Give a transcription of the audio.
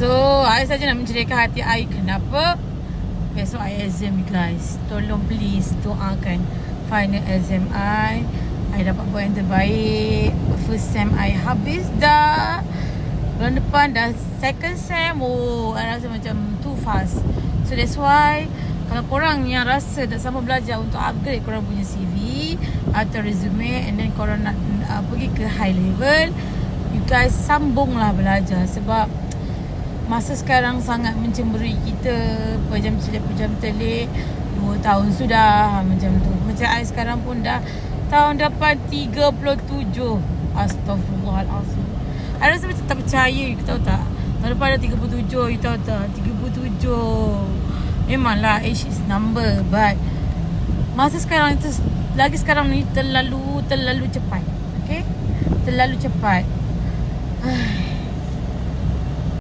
So I saja nak menceritakan hati I. Kenapa besok I exam you guys. Tolong please doakan final exam I dapat buat yang terbaik. First sem I habis dah. Bulan depan dah second sem. I rasa macam too fast. So that's why kalau korang yang rasa tak sama belajar untuk upgrade korang punya CV atau resume, and then korang nak pergi ke high level, you guys sambunglah belajar. Sebab masa sekarang sangat mencemburui kita. Pejam telik 2 tahun sudah macam tu. Macam I sekarang pun dah tahun depan 37. Astaghfirullahalazim. I rasa macam tak percaya, you tahu tak? Tahun depan dah 37, you tahu tak? 37. Memanglah age is number, but masa sekarang itu, lagi sekarang ni terlalu cepat. Okay? Terlalu cepat.